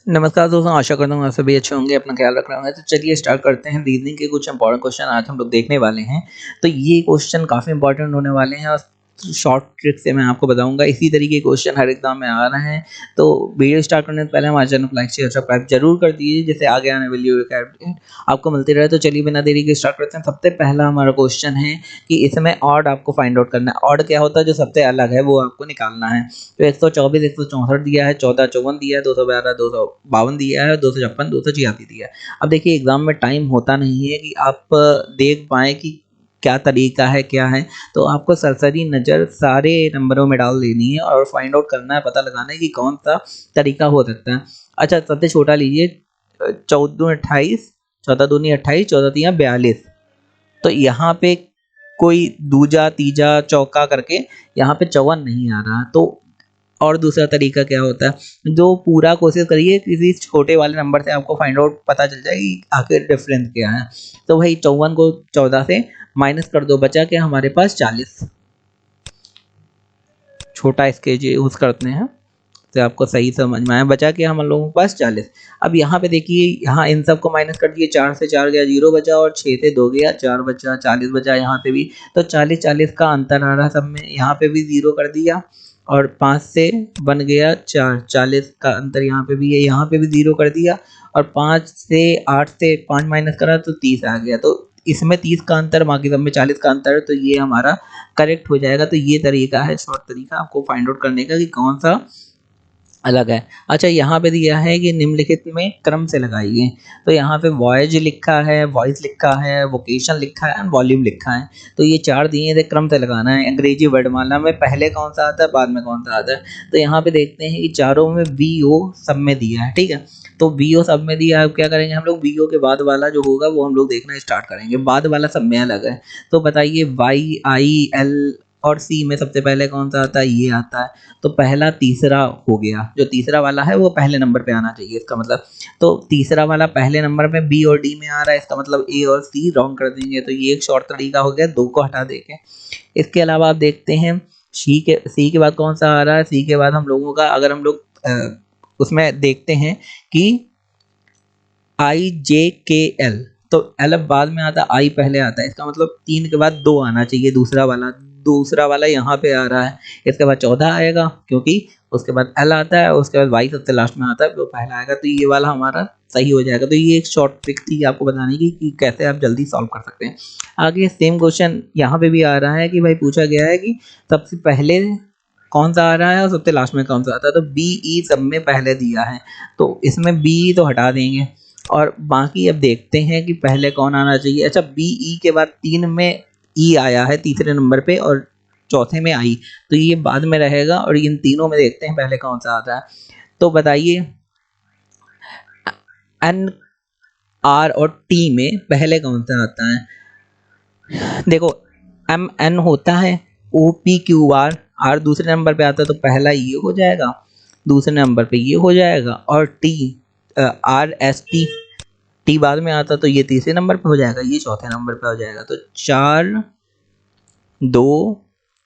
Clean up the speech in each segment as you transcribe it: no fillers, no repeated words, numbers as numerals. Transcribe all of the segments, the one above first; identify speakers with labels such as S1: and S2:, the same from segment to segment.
S1: नमस्कार दोस्तों, आशा करता हूँ आप सभी अच्छे होंगे, अपना ख्याल रख रहे होंगे। तो चलिए स्टार्ट करते हैं। रीजनिंग के कुछ इंपॉर्टेंट क्वेश्चन आज हम लोग देखने वाले हैं। तो ये क्वेश्चन काफ़ी इंपॉर्टेंट होने वाले हैं और शॉर्ट ट्रिक से मैं आपको बताऊंगा। इसी तरीके के क्वेश्चन हर एग्जाम में आ रहे हैं। तो वीडियो स्टार्ट करने से पहले हमारे चैनल को लाइक शेयर सब्सक्राइब जरूर कर दीजिए, जिससे आगे आने वाली वीडियो का अपडेट आपको मिलती रहे। तो चलिए बिना देरी के स्टार्ट करते हैं। सबसे पहला हमारा क्वेश्चन है कि इसमें ऑड आपको फाइंड आउट करना है। ऑड क्या होता है? जो सबसे अलग है वो आपको निकालना है। तो 124 164 दिया है, 1454 दिया है, 212 252 दिया है, 256 286 दिया है। अब देखिए एग्जाम में टाइम होता नहीं है कि आप देख पाए कि क्या तरीका है क्या है। तो आपको सरसरी नज़र सारे नंबरों में डाल देनी है और फाइंड आउट करना है, पता लगाना है कि कौन सा तरीका हो सकता है। अच्छा, सबसे छोटा लीजिए, 14 दूनी 28, 14 दूनी 28, 14 तिया 42। तो यहाँ पे कोई दूजा तीजा चौका करके यहाँ पे 54 नहीं आ रहा। तो और दूसरा तरीका क्या होता है, जो पूरा कोशिश करिए किसी छोटे वाले नंबर से आपको फाइंड आउट पता चल जाए कि आखिर डिफरेंस क्या है। तो भाई 54 को 14 से माइनस कर दो, बचा क्या हमारे पास 40। छोटा स्केच यूज करते हैं तो आपको सही समझ में आया। बचा क्या हम लोगों के पास 40। अब यहाँ पे देखिए, यहाँ इन सब को माइनस कर दिए, 4 से 4 गया 0 बचा, और 6 से 2 गया 4 बचा, 40 बचा यहाँ पे भी। तो 40 40 का अंतर आ रहा सब में। यहाँ पे भी 0 कर दिया और 5 से बन गया 4, 40 का अंतर यहाँ पे भी है। यहाँ पे भी 0 कर दिया और 5 से 8 से 5 माइनस करा तो 30 आ गया। तो इसमें 30 का अंतर, बाकी सब में 40 का अंतर है। तो ये हमारा करेक्ट हो जाएगा। तो ये तरीका है, शॉर्ट तरीका आपको फाइंड आउट करने का कि कौन सा अलग है। अच्छा, यहाँ पे दिया है कि निम्नलिखित में क्रम से लगाइए। तो यहाँ पे वॉयज लिखा है, वॉइस लिखा है, वोकेशन लिखा है एंड वॉल्यूम लिखा है। तो ये चार दिए थे, क्रम से लगाना है। अंग्रेजी वर्णमाला में पहले कौन सा आता है, बाद में कौन सा आता है। तो यहाँ पे देखते हैं कि चारों में वी ओ सब में दिया है, ठीक है। तो वी ओ सब में दिया है। अब क्या करेंगे हम लोग, वी ओ के बाद वाला जो होगा वो हम लोग देखना स्टार्ट करेंगे। बाद वाला सब में अलग है। तो बताइए, वाई आई एल और सी में सबसे पहले कौन सा आता है, ये आता है। तो पहला तीसरा हो गया, जो तीसरा वाला है वो पहले नंबर पे आना चाहिए इसका मतलब। तो तीसरा वाला पहले नंबर पे बी और डी में आ रहा है, इसका मतलब ए और सी रॉन्ग कर देंगे। तो ये एक शॉर्ट तरीका हो गया, दो को हटा देंगे। इसके अलावा आप देखते हैं सी के बाद कौन सा आ रहा है। सी के बाद हम लोगों का, अगर हम लोग उसमें देखते हैं कि आई जे के एल, तो एल अब बाद में आता है, आई पहले आता है। इसका मतलब 3 के बाद 2 आना चाहिए, दूसरा वाला यहाँ पे आ रहा है। इसके बाद 14 आएगा, क्योंकि उसके बाद एल आता है, उसके बाद वाई सबसे लास्ट में आता है, वो पहला आएगा। तो ये वाला हमारा सही हो जाएगा। तो ये एक शॉर्ट ट्रिक थी आपको बताने की कि कैसे आप जल्दी सॉल्व कर सकते हैं। आगे सेम क्वेश्चन यहाँ पे भी आ रहा है कि भाई पूछा गया है कि सबसे पहले कौन सा आ रहा है और सबसे लास्ट में कौन सा आता है। तो बी ई सब में पहले दिया है, तो इसमें बी तो हटा देंगे और बाकी अब देखते हैं कि पहले कौन आना चाहिए। अच्छा, बी ई के बाद 3 में ई आया है तीसरे नंबर पे और चौथे में आई, तो ये बाद में रहेगा। और इन तीनों में देखते हैं पहले कौन सा आता है। तो बताइए, एन आर और टी में पहले कौन सा आता है। देखो, एम एन होता है, O P Q R, R दूसरे नंबर पे आता है तो पहला ये हो जाएगा, दूसरे नंबर पे ये हो जाएगा। और T, R S T, T बाद में आता तो ये तीसरे नंबर पे हो जाएगा, ये चौथे नंबर पे हो जाएगा। तो 4 2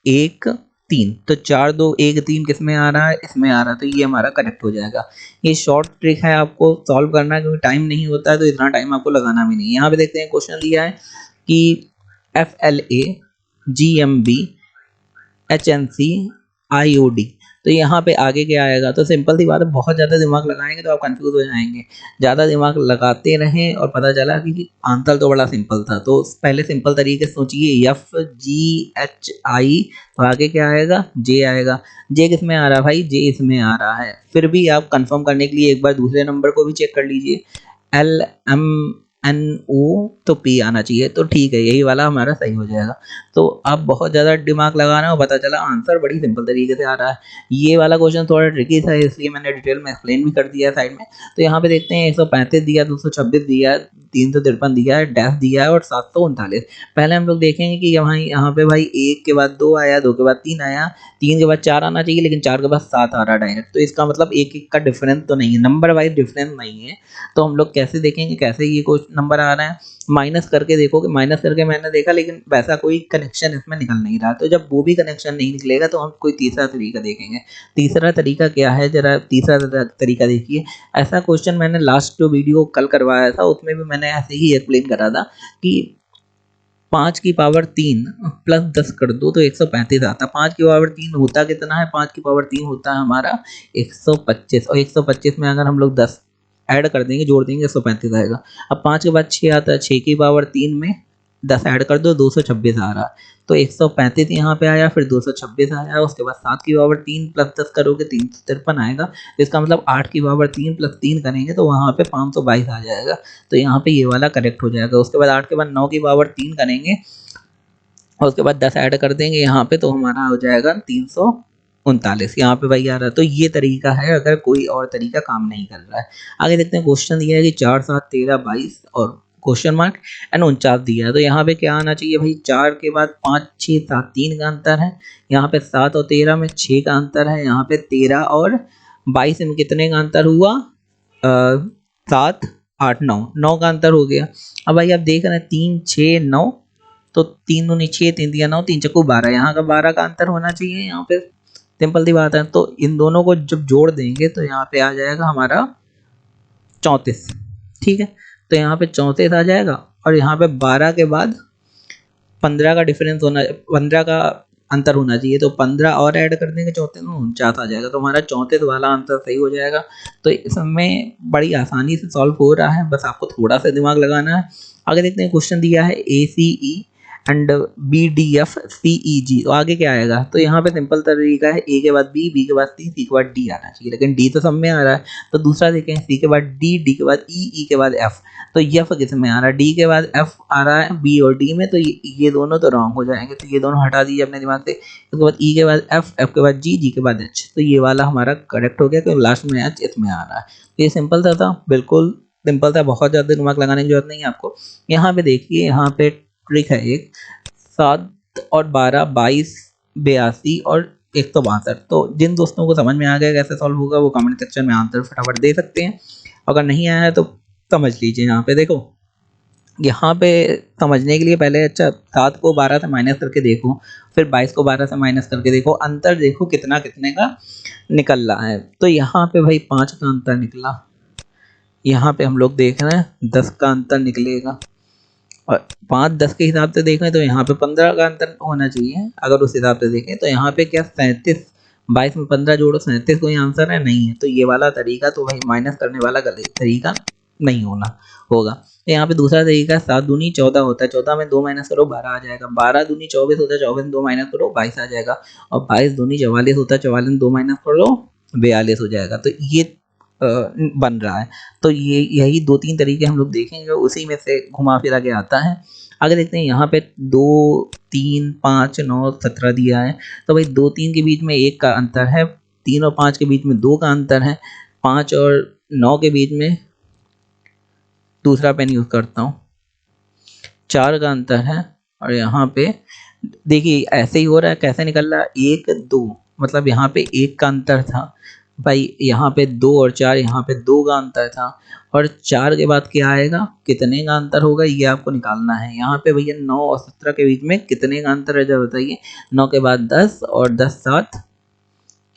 S1: 1 3, तो 4 2 1 3 किस में आ रहा है, इसमें आ रहा है। तो ये हमारा करेक्ट हो जाएगा। ये शॉर्ट ट्रिक है, आपको सॉल्व करना है क्योंकि टाइम नहीं होता है, तो इतना टाइम आपको लगाना भी नहीं है। यहाँ पे देखते हैं क्वेश्चन दिया है कि F L A G M B H N C I O D. तो यहाँ पे आगे क्या आएगा। तो सिंपल सी बात है, बहुत ज़्यादा दिमाग लगाएंगे तो आप कंफ्यूज हो जाएंगे। ज़्यादा दिमाग लगाते रहें और पता चला कि आंसर तो बड़ा सिंपल था। तो पहले सिंपल तरीके से सोचिए, एफ जी एच आई, तो आगे क्या आएगा, जे आएगा। जे किस में आ रहा है भाई, जे इसमें आ रहा है। फिर भी आप कंफर्म करने के लिए एक बार दूसरे नंबर को भी चेक कर लीजिए, एल एम एन ओ, तो पी आना चाहिए। तो ठीक है, यही वाला हमारा सही हो जाएगा। तो अब बहुत ज़्यादा दिमाग लगाना और पता चला आंसर बड़ी सिंपल तरीके से आ रहा है। ये वाला क्वेश्चन थोड़ा ट्रिकी था, इसलिए मैंने डिटेल में एक्सप्लेन भी कर दिया है साइड में। तो यहाँ पे देखते हैं, 135 दिया, 226 दिया है, 353 दिया है, डैश दिया है और 739। पहले हम लोग देखेंगे कि यहाँ पे भाई 1 के बाद 2 आया, 2 के बाद 3 आया, 3 के बाद 4 आना चाहिए, लेकिन 4 के बाद 7 आ रहा है डायरेक्ट। तो इसका मतलब एक एक का डिफरेंस तो नहीं है, नंबर वाइज डिफरेंस नहीं है। तो हम लोग कैसे देखेंगे, कैसे ये नंबर आ रहे हैं, माइनस करके देखो कि माइनस करके मैंने देखा लेकिन वैसा कोई कनेक्शन इसमें निकल नहीं रहा। तो जब वो भी कनेक्शन नहीं निकलेगा तो हम कोई तीसरा तरीका देखेंगे। तीसरा तरीका क्या है, जरा तीसरा तरीका देखिए। ऐसा क्वेश्चन मैंने लास्ट जो वीडियो कल करवाया था उसमें भी मैंने ऐसे ही एक्सप्लेन करा था कि 5 की पावर 3 प्लस 10 कर दो तो 135 आता। 5 की पावर 3 होता कितना है, 5 की पावर 3 होता है हमारा 125, और 125 में अगर हम लोग 10 ऐड कर देंगे, जोड़ देंगे, 135 आएगा। अब 5 के बाद 6 आता है, 6 की पावर 3 में 10 ऐड कर दो, 226 आ रहा। तो 135 यहाँ पे आया, फिर 226 आया, उसके बाद 7 की पावर 3 प्लस 10 करोगे 353 आएगा। इसका मतलब 8 की पावर 3 प्लस 3 करेंगे तो वहाँ पे 522 आ जाएगा। तो यहाँ पे ये वाला करेक्ट हो जाएगा। उसके बाद 8 के बाद 9 की पावर 3 करेंगे और उसके बाद 10 ऐड कर देंगे यहाँ पे तो हमारा हो जाएगा 339। यहाँ पे वही आ रहा है। तो ये तरीका है अगर कोई और तरीका काम नहीं कर रहा है। आगे देखते हैं, क्वेश्चन दिया है कि 4 7 13 22 और क्वेश्चन मार्क एंड 49 दिया है। तो यहाँ पे क्या आना चाहिए भाई, 4 के बाद 5 6 7 3 का अंतर है, यहाँ पे 7 और 13 में 6 का अंतर है, यहाँ पे 13 और 22 में कितने का अंतर हुआ, 7 8 9 9 का अंतर हो गया। अब भाई आप देख रहे हैं 3 6 9, तो 3 दूनी 6, 3 दिया 9, 3 चक्कू 12, यहाँ का 12 का अंतर होना चाहिए यहाँ पे। सिंपल सी बात है। तो इन दोनों को जब जोड़ देंगे तो यहाँ पे आ जाएगा हमारा 34। ठीक है, तो यहाँ पे 34 आ जाएगा और यहाँ पे 12 के बाद 15 का डिफरेंस होना, 15 का अंतर होना चाहिए। तो 15 और ऐड कर देंगे 34 में 49 आ जाएगा। तो हमारा 34 वाला आंसर सही हो जाएगा। तो इसमें बड़ी आसानी से सॉल्व हो रहा है, बस आपको थोड़ा सा दिमाग लगाना है। आगे देखते हैं, क्वेश्चन दिया है ACE एंड BDF CEG। तो आगे क्या आएगा, तो यहाँ पे सिंपल तरीका है, A के बाद B, B के बाद C, C के बाद D आना चाहिए, लेकिन D तो सब में आ रहा है। तो दूसरा देखें, C के बाद D, D के बाद E, E के बाद F। तो F किस में आ रहा है, D के बाद F आ रहा है B और D में। तो ये दोनों तो रॉन्ग हो जाएंगे, तो ये दोनों हटा दीजिए अपने दिमाग से। उसके बाद E के बाद F, F के बाद G, G के बाद H। तो ये वाला हमारा करेक्ट हो गया क्योंकि लास्ट में H इसमें आ रहा है। तो ये सिंपल सा था, बिल्कुल सिंपल था, बहुत ज़्यादा दिमाग लगाने की जरूरत नहीं है आपको। यहाँ पे देखिए, यहाँ पे ट्रिक है एक, 7 और 12 22 82 और 162। तो जिन दोस्तों को समझ में आ गया कैसे सॉल्व होगा वो कमेंट सेक्शन में आंसर फटाफट दे सकते हैं। अगर नहीं आया है तो समझ लीजिए। यहाँ पे देखो, यहाँ पे समझने के लिए पहले अच्छा 7 को 12 से माइनस करके देखो, फिर 22 को 12 से माइनस करके देखो, अंतर देखो कितना कितने का निकल रहा है। तो यहाँ पे भाई 5 का अंतर निकला, यहाँ पे हम लोग देख रहे हैं 10 का अंतर निकलेगा, और 5 10 के हिसाब से देखें तो यहाँ पे 15 का अंतर होना चाहिए। अगर उस हिसाब से देखें तो यहाँ पे क्या 37, 22 में 15 जोड़ो 37 कोई आंसर है नहीं है। तो ये वाला तरीका तो भाई माइनस करने वाला गलत तरीका नहीं होगा। तो यहाँ पे दूसरा तरीका 7 दूनी 14 होता है, 14 में 2 माइनस करो 12 आ जाएगा, 12 दूनी 24 होता है, 24 में 2 माइनस करो 22 आ जाएगा, और 22 दूनी 44 होता है, 44 में 2 माइनस करो 42 हो जाएगा। तो ये बन रहा है। तो ये यही 2-3 तरीके हम लोग देखेंगे, उसी में से घुमा फिरा के आता है। आगे देखते हैं, यहाँ पे 2 3 5 9 17 दिया है। तो भाई 2 3 के बीच में 1 का अंतर है, 3 और 5 के बीच में 2 का अंतर है, 5 और 9 के बीच में दूसरा पेन यूज करता हूँ, 4 का अंतर है। और यहाँ पे देखिए ऐसे ही हो रहा है, कैसे निकल रहा है 1 2, मतलब यहाँ पे 1 का अंतर था भाई, यहाँ पे 2 और 4, यहाँ पे 2 का अंतर था, और 4 के बाद क्या आएगा, कितने का अंतर होगा ये आपको निकालना है। यहाँ पे भैया 9 और 17 के बीच में कितने का अंतर है जब बताइए, 9 के बाद 10 और 10 7,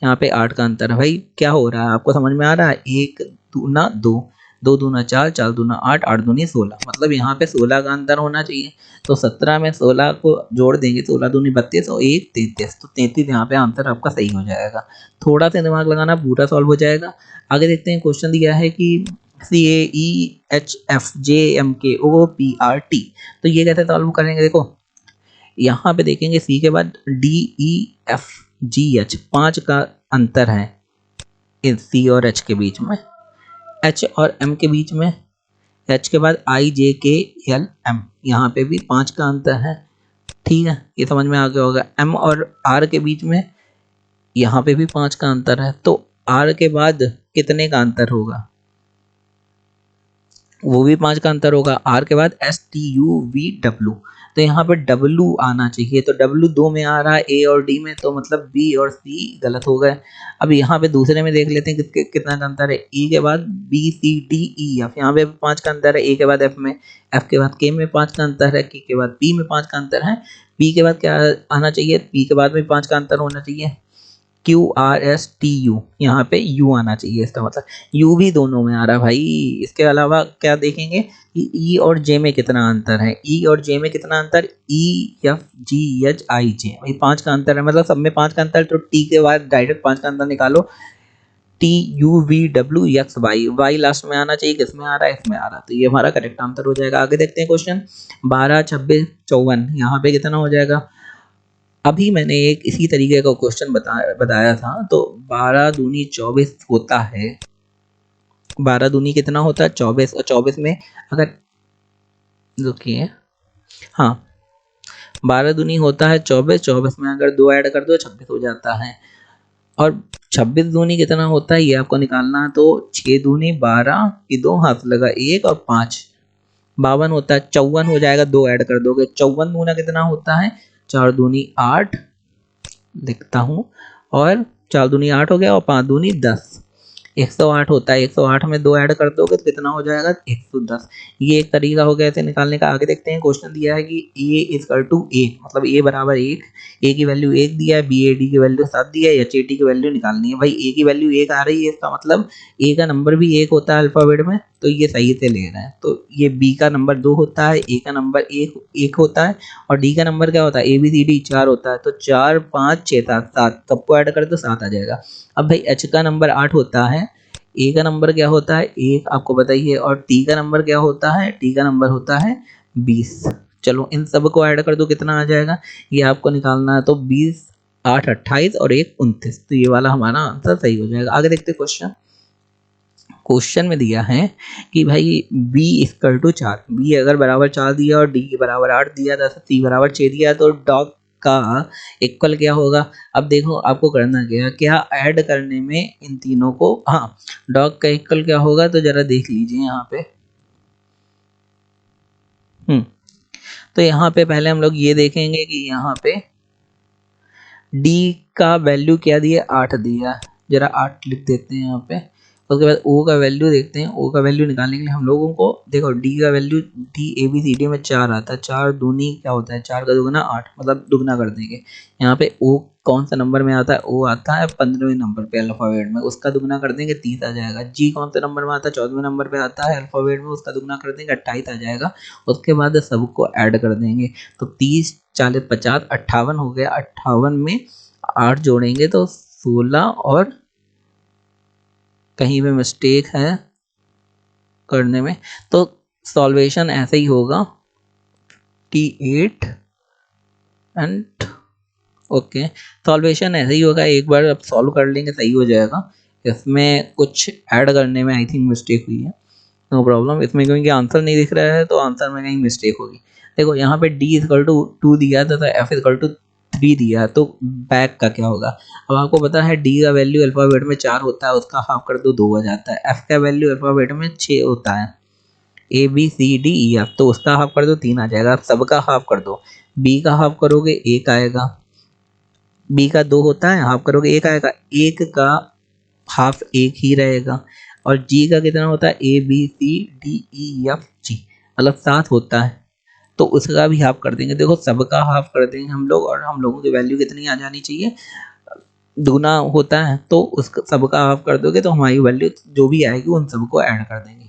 S1: यहाँ पे 8 का अंतर है। भाई क्या हो रहा है आपको समझ में आ रहा है, 1 दूना 2, 2 दूना 4, 4 दूना 8, 8 दूनी 16, मतलब यहाँ पे 16 का अंतर होना चाहिए। तो 17 में 16 को जोड़ देंगे, 16 दूनी 32 और 1 33, तो 33 यहाँ पे आंसर आपका सही हो जाएगा। थोड़ा सा दिमाग लगाना, पूरा सॉल्व हो जाएगा। आगे देखते हैं, क्वेश्चन दिया है कि CAEHFJMKOPRT। तो ये कैसे सॉल्व करेंगे, देखो यहाँ पे देखेंगे C के बाद DEFGH, 5 का अंतर है इस C और H के बीच में, H और M के बीच में, H के बाद IJKLM, यहाँ पे भी 5 का अंतर है। ठीक है, ये समझ में आ गया होगा। M और R के बीच में यहाँ पे भी 5 का अंतर है। तो R के बाद कितने का अंतर होगा, वो भी 5 का अंतर होगा। R के बाद STUVW, तो यहाँ पे W आना चाहिए, तो W 2 में आ रहा है A और D में, तो मतलब B और C गलत हो गए। अब यहाँ पे दूसरे में देख लेते हैं किसके कितना का अंतर है। E के बाद B C D E F, यहाँ पे 5 का अंतर है। A के बाद F में, F के बाद K में 5 का अंतर है, K के बाद P में 5 का अंतर है, P के बाद क्या आना चाहिए, P के बाद में 5 का अंतर होना चाहिए, QRSTU, यहाँ पे U आना चाहिए। इसका मतलब U भी दोनों में आ रहा है भाई। इसके अलावा क्या देखेंगे कि E और J में कितना अंतर है। E और J में कितना अंतर, EFGHIJ, भाई 5 का अंतर है, मतलब सब में 5 का अंतर। तो T के बाद डायरेक्ट 5 का अंतर निकालो, TUVWXY, Y लास्ट में आना चाहिए, किस में आ रहा है, इसमें आ रहा है, तो ये हमारा करेक्ट आंसर हो जाएगा। आगे देखते हैं क्वेश्चन 12, 26, 54, यहाँ पे कितना हो जाएगा। अभी मैंने एक इसी तरीके का क्वेश्चन बताया था। तो 12 दूनी 24 होता है, 12 दूनी कितना होता है 24, और 24 में अगर रुकिए, हाँ 12 दूनी होता है 24, 24 में अगर 2 ऐड कर दो 26 हो जाता है। और 26 दूनी कितना होता है ये आपको निकालना है। तो 6 दूनी 12 की 2 हाथ लगा 1 और 5 52 होता है। 54 हो जाएगा, 2 ऐड कर दोगे। 54 दूना कितना होता है, 4 दूनी 8 लिखता हूँ, और 4 दूनी 8 हो गया, और 5 दूनी 10, 108 होता है। 108 में 2 ऐड कर दोगे तो कितना हो जाएगा 110। ये एक तरीका हो गया इसे निकालने का। आगे देखते हैं, क्वेश्चन दिया है कि A इक्वल टू A, मतलब A बराबर 1, A की वैल्यू 1 दिया है, BAD की वैल्यू 7 दिया है, HAT की वैल्यू निकालनी है। भाई A की वैल्यू 1 आ रही है, इसका मतलब A का नंबर भी 1 होता है अल्फाबेट में, तो ये सही से ले रहे हैं। तो ये B का नंबर 2 होता है, A का नंबर 1 होता है, और D का नंबर क्या होता है, ABCD 4 होता है। तो 4 5 6 7 7, सबको ऐड करें तो 7 आ जाएगा। अब भाई H का नंबर 8 होता है, A का नंबर क्या होता है 1, आपको बताइए, और T का नंबर क्या होता है, T का नंबर होता है 20। चलो इन सब को ऐड कर दो, कितना आ जाएगा, ये आपको निकालना है। तो 20 8 28 और 1 29, तो ये वाला हमारा आंसर सही हो जाएगा। आगे देखते क्वेश्चन। क्वेश्चन में दिया है कि भाई B इक्वल टू 4, B अगर बराबर 4 दिया और D बराबर 8 दिया था, C बराबर 6 दिया, तो डॉग का इक्वल क्या होगा। अब देखो आपको करना क्या ऐड करने में इन तीनों को, हाँ डॉग का इक्वल क्या होगा, तो जरा देख लीजिए यहाँ पे। तो यहाँ पे पहले हम लोग ये देखेंगे कि यहाँ पे D का वैल्यू क्या दिया, 8 दिया, जरा 8 लिख देते हैं यहाँ पे। उसके बाद O का वैल्यू देखते हैं। O का वैल्यू निकालने के लिए हम लोगों को देखो D का वैल्यू, D ABCD में 4 आता है, 4 दूनी क्या होता है, 4 का दुगना 8, मतलब दुगना कर देंगे। यहाँ पे O कौन सा नंबर में आता है, O आता है 15वें नंबर पे अल्फाबेट में, उसका दुगना कर देंगे 30 आ जाएगा। G कौन से नंबर में आता है, 14वें नंबर पे आता है अल्फाबेट में, उसका दुगना कर देंगे 28 आ जाएगा। उसके बाद सबको ऐड कर देंगे, तो 30 40 50 58 हो गया। 58 में 8 जोड़ेंगे तो 16, और कहीं पे मिस्टेक है करने में, तो सॉल्वेशन ऐसे ही होगा T8 एंड ओके, सॉल्वेशन ऐसे ही होगा। एक बार अब सॉल्व कर लेंगे सही हो जाएगा। इसमें कुछ ऐड करने में आई थिंक मिस्टेक हुई है, नो प्रॉब्लम। इसमें क्योंकि आंसर नहीं दिख रहा है तो आंसर में कहीं मिस्टेक होगी। देखो यहाँ पे D इक्वल टू 2 दिया था, तो F इक्वल टू 3 दिया है, तो बैक का क्या होगा। अब आपको पता है D का वैल्यू अल्फाबेट में 4 होता है, उसका हाफ कर दो 2 हो जाता है। F का वैल्यू अल्फाबेट में 6 होता है, ABCDEF, तो उसका हाफ कर दो 3 आ जाएगा। अब सबका हाफ कर दो, B का हाफ करोगे 1 आएगा, B का 2 होता है, हाफ करोगे 1 आएगा, 1 का हाफ 1 ही रहेगा। और G का कितना होता है, ABCDEFG, मतलब 7 होता है, तो उसका भी हाफ कर देंगे। देखो सबका हाफ कर देंगे हम लोग, और हम लोगों की वैल्यू कितनी आ जानी चाहिए, दुगना होता है, तो उसका सबका हाफ कर दोगे तो हमारी वैल्यू जो भी आएगी उन सबको ऐड कर देंगे।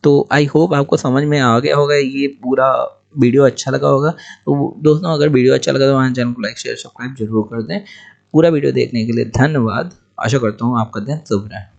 S1: तो आई होप आपको समझ में आ गया होगा, ये पूरा वीडियो अच्छा लगा होगा। तो दोस्तों अगर वीडियो अच्छा लगा तो हमारे चैनल को लाइक शेयर सब्सक्राइब जरूर कर दें। पूरा वीडियो देखने के लिए धन्यवाद। आशा करता हूँ आपका दिन शुभ रहे।